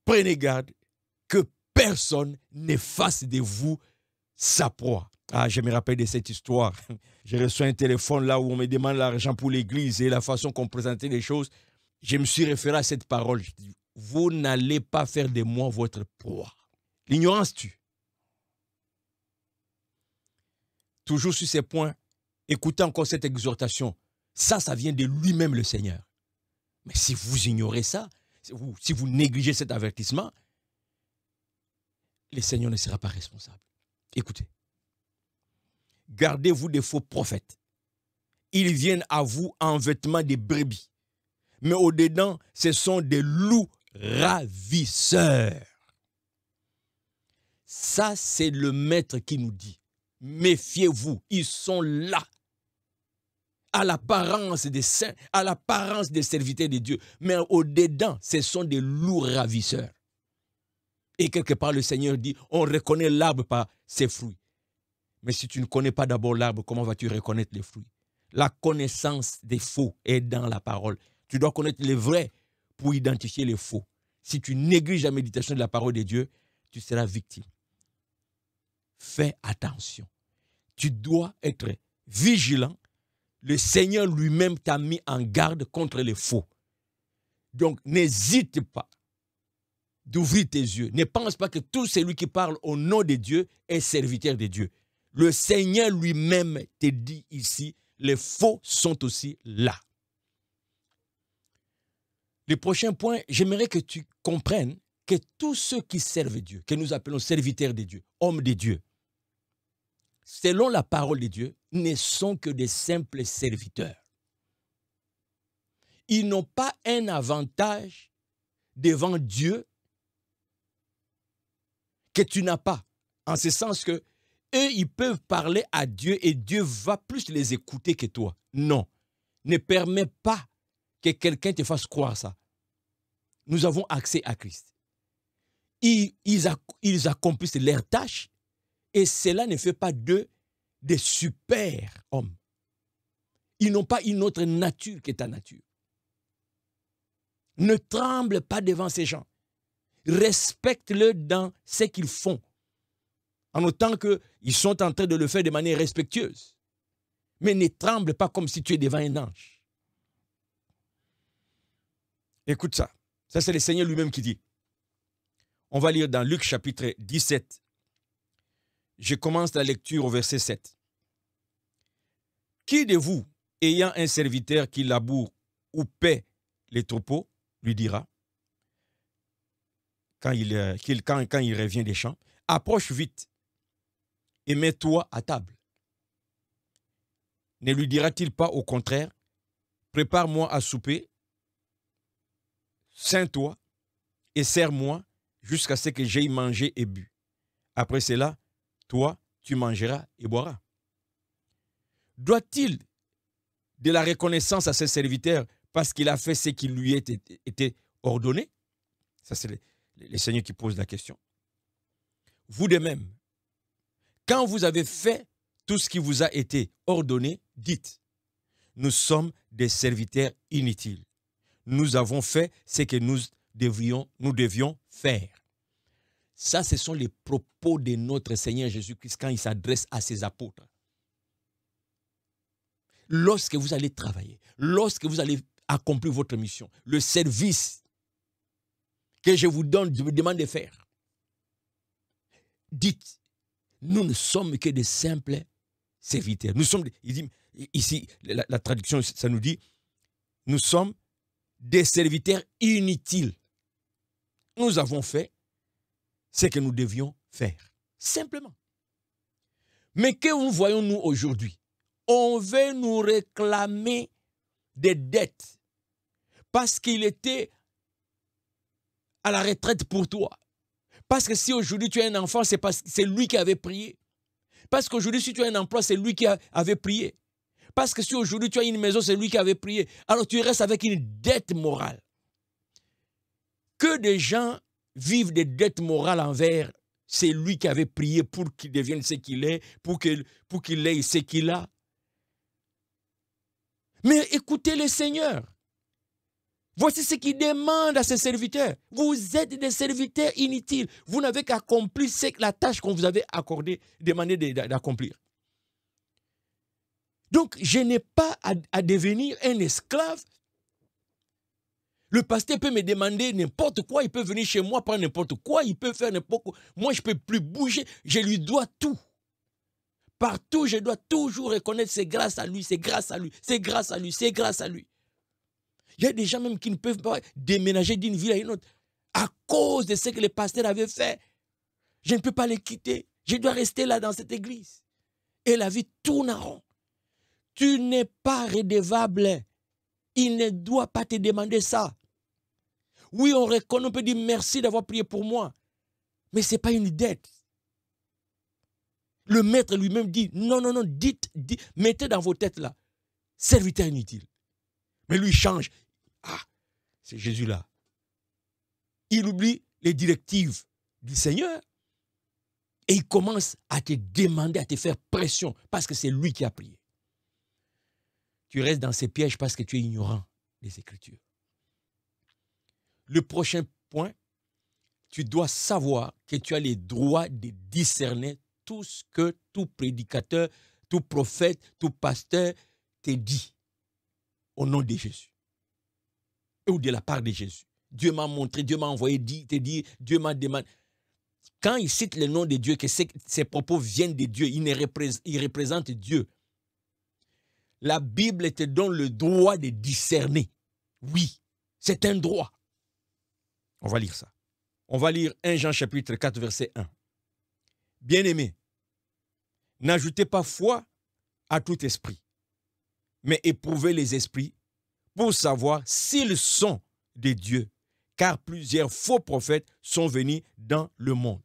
Prenez garde que personne ne fasse de vous sa proie. Ah, je me rappelle de cette histoire. J'ai reçu un téléphone là où on me demande l'argent pour l'église et la façon qu'on présentait les choses. Je me suis référé à cette parole. Je dis, vous n'allez pas faire de moi votre proie. L'ignorance tue. Toujours sur ces points, écoutez encore cette exhortation. Ça vient de lui-même le Seigneur. Mais si vous ignorez ça, si vous négligez cet avertissement, le Seigneur ne sera pas responsable. Écoutez. Gardez-vous des faux prophètes. Ils viennent à vous en vêtements de brebis. Mais au-dedans, ce sont des loups ravisseurs. Ça, c'est le maître qui nous dit. Méfiez-vous, ils sont là. À l'apparence des saints, à l'apparence des serviteurs de Dieu. Mais au-dedans, ce sont des loups ravisseurs. Et quelque part, le Seigneur dit, on reconnaît l'arbre par ses fruits. Mais si tu ne connais pas d'abord l'arbre, comment vas-tu reconnaître les fruits? La connaissance des faux est dans la parole. Tu dois connaître les vrais pour identifier les faux. Si tu négliges la méditation de la parole de Dieu, tu seras victime. Fais attention. Tu dois être vigilant. Le Seigneur lui-même t'a mis en garde contre les faux. Donc, n'hésite pas d'ouvrir tes yeux. Ne pense pas que tout celui qui parle au nom de Dieu est serviteur de Dieu. Le Seigneur lui-même te dit ici, les faux sont aussi là. Le prochain point, j'aimerais que tu comprennes que tous ceux qui servent Dieu, que nous appelons serviteurs de Dieu, hommes de Dieu, selon la parole de Dieu, ne sont que des simples serviteurs. Ils n'ont pas un avantage devant Dieu que tu n'as pas, en ce sens que eux, ils peuvent parler à Dieu et Dieu va plus les écouter que toi. Non, ne permets pas que quelqu'un te fasse croire ça. Nous avons accès à Christ. Ils accomplissent leurs tâches et cela ne fait pas d'eux des super hommes. Ils n'ont pas une autre nature que ta nature. Ne tremble pas devant ces gens. Respecte-le dans ce qu'ils font. En autant qu'ils sont en train de le faire de manière respectueuse. Mais ne tremble pas comme si tu es devant un ange. Écoute ça. Ça, c'est le Seigneur lui-même qui dit. On va lire dans Luc chapitre 17. Je commence la lecture au verset 7. Qui de vous, ayant un serviteur qui laboure ou paie les troupeaux, lui dira, quand il revient des champs, approche vite et mets-toi à table. Ne lui dira-t-il pas au contraire, prépare-moi à souper, ceins-toi et sers-moi jusqu'à ce que j'aie mangé et bu. Après cela, toi, tu mangeras et boiras. Doit-il de la reconnaissance à ses serviteurs parce qu'il a fait ce qui lui était ordonné? Ça, c'est le Seigneur qui pose la question. Vous de même, quand vous avez fait tout ce qui vous a été ordonné, dites, nous sommes des serviteurs inutiles. Nous avons fait ce que nous devions faire. Ça, ce sont les propos de notre Seigneur Jésus-Christ quand il s'adresse à ses apôtres. Lorsque vous allez travailler, lorsque vous allez accomplir votre mission, le service que je vous demande de faire, dites, nous ne sommes que des simples serviteurs. Nous sommes, il dit, ici, la traduction, ça nous dit, nous sommes des serviteurs inutiles. Nous avons fait ce que nous devions faire. Simplement. Mais que voyons-nous aujourd'hui? On veut nous réclamer des dettes parce qu'il était à la retraite pour toi. Parce que si aujourd'hui tu as un enfant, c'est lui qui avait prié. Parce qu'aujourd'hui, si tu as un emploi, c'est lui qui avait prié. Parce que si aujourd'hui tu as une maison, c'est lui qui avait prié. Alors tu restes avec une dette morale. Que des gens vivent des dettes morales envers c'est lui qui avait prié pour qu'il devienne ce qu'il est, pour qu'il ait ce qu'il a. Mais écoutez le Seigneur. Voici ce qu'il demande à ses serviteurs. Vous êtes des serviteurs inutiles. Vous n'avez qu'accompli la tâche qu'on vous avait accordée, demandé d'accomplir. Donc, je n'ai pas à devenir un esclave. Le pasteur peut me demander n'importe quoi. Il peut venir chez moi prendre n'importe quoi. Il peut faire n'importe quoi. Moi, je ne peux plus bouger. Je lui dois tout. Partout, je dois toujours reconnaître c'est grâce à lui, c'est grâce à lui, c'est grâce à lui, c'est grâce à lui. Il y a des gens même qui ne peuvent pas déménager d'une ville à une autre à cause de ce que le pasteur avait fait. Je ne peux pas les quitter. Je dois rester là dans cette église. Et la vie tourne en rond. Tu n'es pas redevable. Il ne doit pas te demander ça. Oui, on reconnaît, on peut dire merci d'avoir prié pour moi. Mais ce n'est pas une dette. Le maître lui-même dit, non, dites, mettez dans vos têtes là, serviteur inutile. Mais lui, il change. Ah, c'est Jésus là. Il oublie les directives du Seigneur et il commence à te demander, à te faire pression parce que c'est lui qui a prié. Tu restes dans ces pièges parce que tu es ignorant des Écritures. Le prochain point, tu dois savoir que tu as le droit de discerner tout ce que tout prédicateur, tout prophète, tout pasteur te dit au nom de Jésus. Ou de la part de Jésus. Dieu m'a montré, Dieu m'a envoyé, te dit, Dieu m'a demandé. Quand il cite le nom de Dieu, que ses propos viennent de Dieu, il représente Dieu. La Bible te donne le droit de discerner. Oui, c'est un droit. On va lire ça. On va lire 1 Jean chapitre 4, verset 1. Bien-aimés, n'ajoutez pas foi à tout esprit, mais éprouvez les esprits pour savoir s'ils sont de Dieu, car plusieurs faux prophètes sont venus dans le monde.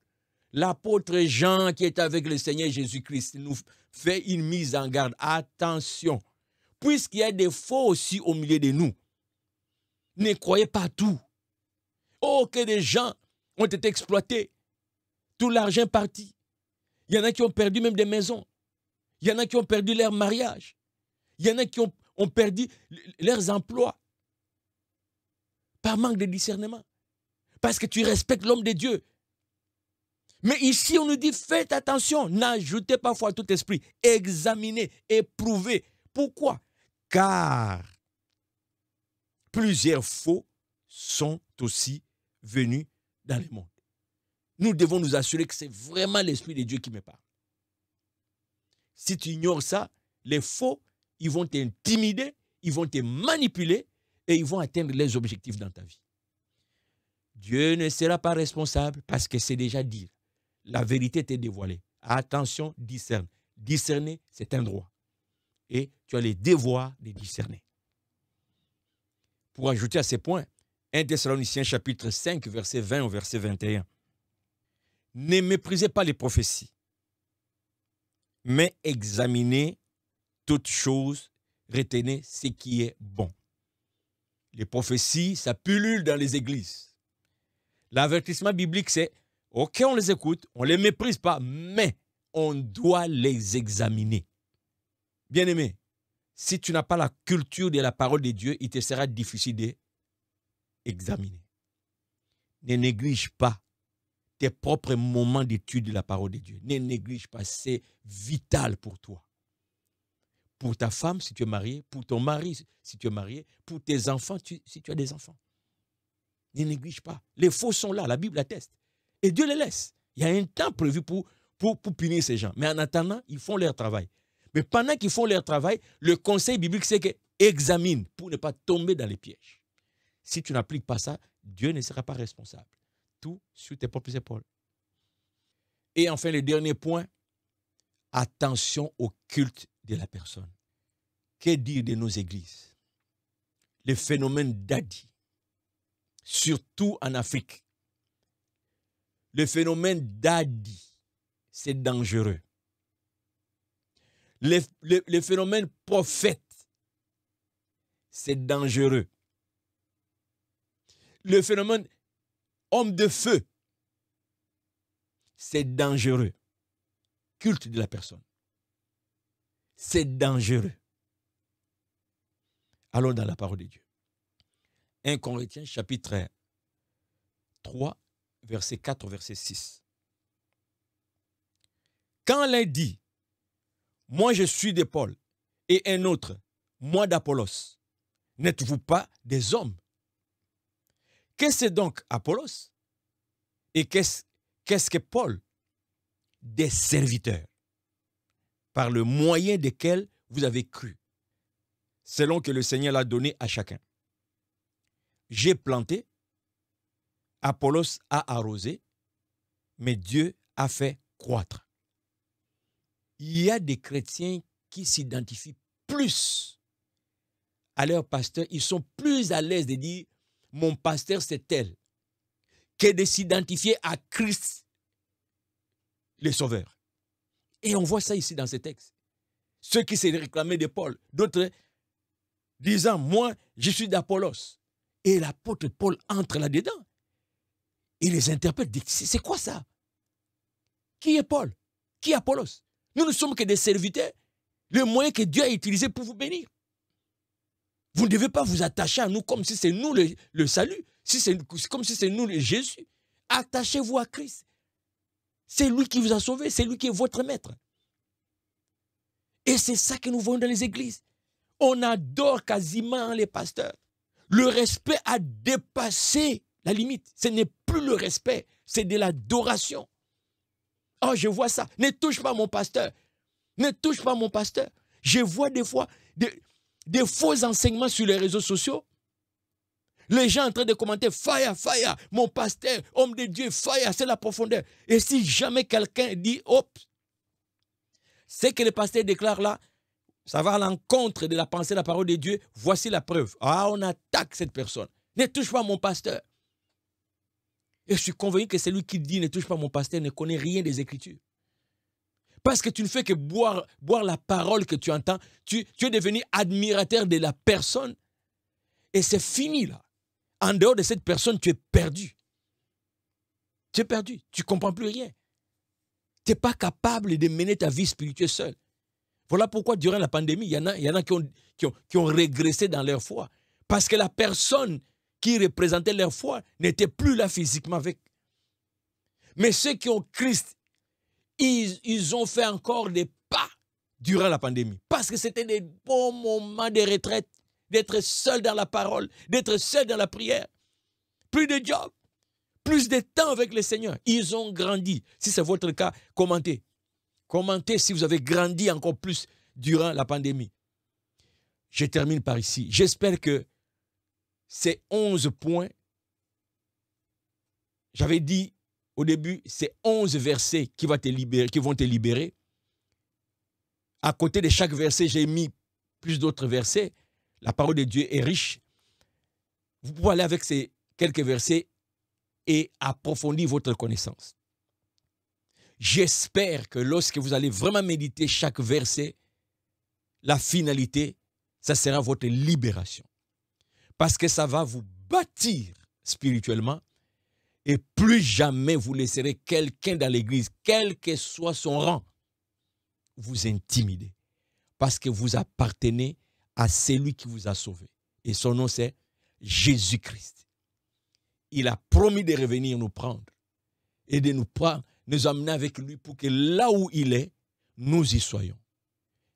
L'apôtre Jean, qui est avec le Seigneur Jésus-Christ, nous fait une mise en garde. Attention, puisqu'il y a des faux aussi au milieu de nous, ne croyez pas tout. Oh, que des gens ont été exploités, tout l'argent parti. Il y en a qui ont perdu même des maisons. Il y en a qui ont perdu leur mariage. Il y en a qui ont perdu leurs emplois par manque de discernement. Parce que tu respectes l'homme de Dieu. Mais ici, on nous dit, faites attention, n'ajoutez pas foi à tout esprit. Examinez, éprouvez. Pourquoi? Car plusieurs faux sont aussi venus dans le monde. Nous devons nous assurer que c'est vraiment l'Esprit de Dieu qui me parle. Si tu ignores ça, les faux, ils vont t'intimider, ils vont te manipuler et ils vont atteindre les objectifs dans ta vie. Dieu ne sera pas responsable parce que c'est déjà dit. La vérité t'est dévoilée. Attention, discerne. Discerner, c'est un droit. Et tu as les devoirs de discerner. Pour ajouter à ces points, 1 Thessaloniciens chapitre 5, verset 20 au verset 21. Ne méprisez pas les prophéties, mais examinez toutes choses, retenez ce qui est bon. Les prophéties, ça pullule dans les églises. L'avertissement biblique, c'est, ok, on les écoute, on ne les méprise pas, mais on doit les examiner. Bien-aimé, si tu n'as pas la culture de la parole de Dieu, il te sera difficile d'examiner. Ne néglige pas tes propres moments d'étude de la parole de Dieu. Ne néglige pas, c'est vital pour toi. Pour ta femme, si tu es marié, pour ton mari, si tu es marié, pour tes enfants, si tu as des enfants. Ne néglige pas. Les faux sont là, la Bible atteste. Et Dieu les laisse. Il y a un temps prévu pour punir ces gens. Mais en attendant, ils font leur travail. Mais pendant qu'ils font leur travail, le conseil biblique, c'est que examine pour ne pas tomber dans les pièges. Si tu n'appliques pas ça, Dieu ne sera pas responsable. Tout sur tes propres épaules. Et enfin, le dernier point, attention au culte de la personne. Que dire de nos églises? Le phénomène d'Adi, surtout en Afrique. Le phénomène d'Adi, c'est dangereux. Le phénomène prophète, c'est dangereux. Le phénomène homme de feu, c'est dangereux. Culte de la personne, c'est dangereux. Allons dans la parole de Dieu. 1 Corinthiens chapitre 3, verset 4, verset 6. Quand l'un dit, moi je suis de Paul, et un autre, moi d'Apollos, n'êtes-vous pas des hommes? Qu'est-ce que c'est donc Apollos? Et qu'est-ce que Paul? Des serviteurs, par le moyen desquels vous avez cru, selon que le Seigneur l'a donné à chacun. J'ai planté, Apollos a arrosé, mais Dieu a fait croître. Il y a des chrétiens qui s'identifient plus à leur pasteur. Ils sont plus à l'aise de dire « mon pasteur c'est tel » que de s'identifier à Christ, le Sauveur. Et on voit ça ici dans ces textes. Ceux qui se réclamaient de Paul, d'autres disant « moi, je suis d'Apollos ». Et l'apôtre Paul entre là-dedans. Il les interprète, dit « c'est quoi ça? Qui est Paul? Qui est Apollos? Nous ne sommes que des serviteurs, le moyen que Dieu a utilisé pour vous bénir. Vous ne devez pas vous attacher à nous comme si c'est nous le salut, comme si c'est nous le Jésus. Attachez-vous à Christ. C'est lui qui vous a sauvé, c'est lui qui est votre maître. Et c'est ça que nous voyons dans les églises. On adore quasiment les pasteurs. Le respect a dépassé la limite. Ce n'est plus le respect, c'est de l'adoration. Oh, je vois ça. Ne touche pas mon pasteur. Ne touche pas mon pasteur. Je vois des fois des faux enseignements sur les réseaux sociaux. Les gens en train de commenter « Fire, fire, mon pasteur, homme de Dieu, fire, c'est la profondeur. » Et si jamais quelqu'un dit « Hop », ce que le pasteur déclare là, ça va à l'encontre de la pensée de la parole de Dieu. Voici la preuve. Ah, on attaque cette personne. Ne touche pas mon pasteur. Et je suis convaincu que celui qui dit « ne touche pas mon pasteur » ne connaît rien des Écritures. Parce que tu ne fais que boire la parole que tu entends. Tu es devenu admirateur de la personne. Et c'est fini là. En dehors de cette personne, tu es perdu. Tu es perdu. Tu ne comprends plus rien. Tu n'es pas capable de mener ta vie spirituelle seul. Voilà pourquoi durant la pandémie, il y en a qui ont régressé dans leur foi. Parce que la personne qui représentait leur foi n'était plus là physiquement avec. Mais ceux qui ont Christ, ils ont fait encore des pas durant la pandémie. Parce que c'était des bons moments de retraite, d'être seul dans la parole, d'être seul dans la prière. Plus de job, plus de temps avec le Seigneur. Ils ont grandi. Si c'est votre cas, commentez. Commentez si vous avez grandi encore plus durant la pandémie. Je termine par ici. J'espère que ces 11 points, j'avais dit au début, c'est 11 versets qui vont te libérer. À côté de chaque verset, j'ai mis plus d'autres versets. La parole de Dieu est riche. Vous pouvez aller avec ces quelques versets et approfondir votre connaissance. J'espère que lorsque vous allez vraiment méditer chaque verset, la finalité, ça sera votre libération. Parce que ça va vous bâtir spirituellement et plus jamais vous laisserez quelqu'un dans l'église, quel que soit son rang, vous intimider. Parce que vous appartenez à celui qui vous a sauvé. Et son nom c'est Jésus-Christ. Il a promis de revenir nous prendre et de nous amener avec lui pour que là où il est, nous y soyons.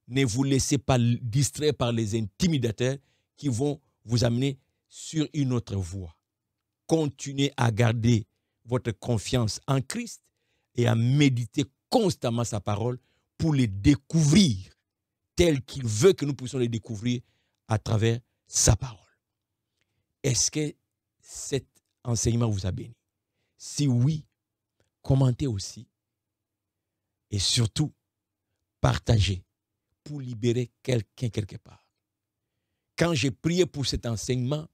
Ne vous laissez pas distraire par les intimidateurs qui vont vous amener sur une autre voie. Continuez à garder votre confiance en Christ et à méditer constamment sa parole pour les découvrir tel qu'il veut que nous puissions les découvrir à travers sa parole. Est-ce que cet enseignement vous a béni? Si oui, commentez aussi et surtout partagez pour libérer quelqu'un quelque part. Quand j'ai prié pour cet enseignement,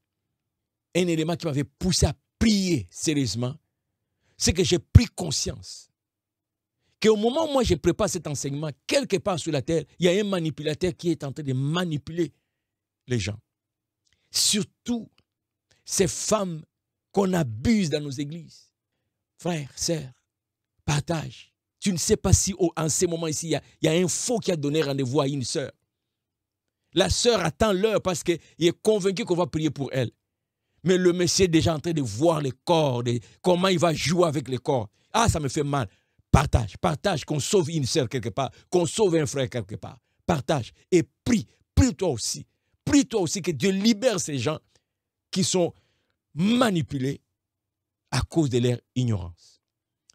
un élément qui m'avait poussé à prier sérieusement, c'est que j'ai pris conscience qu'au moment où moi je prépare cet enseignement, quelque part sur la terre, il y a un manipulateur qui est en train de manipuler les gens. Surtout ces femmes qu'on abuse dans nos églises. Frères, sœurs, partage. Tu ne sais pas si en ce moment ici, il y a un faux qui a donné rendez-vous à une sœur. La sœur attend l'heure parce qu'il est convaincu qu'on va prier pour elle. Mais le monsieur est déjà en train de voir les corps, comment il va jouer avec les corps. Ah, ça me fait mal. Partage, partage, qu'on sauve une sœur quelque part, qu'on sauve un frère quelque part. Partage et prie, prie toi aussi. Prie toi aussi que Dieu libère ces gens qui sont manipulés à cause de leur ignorance.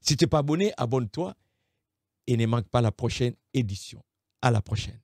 Si tu n'es pas abonné, abonne-toi et ne manque pas la prochaine édition. À la prochaine.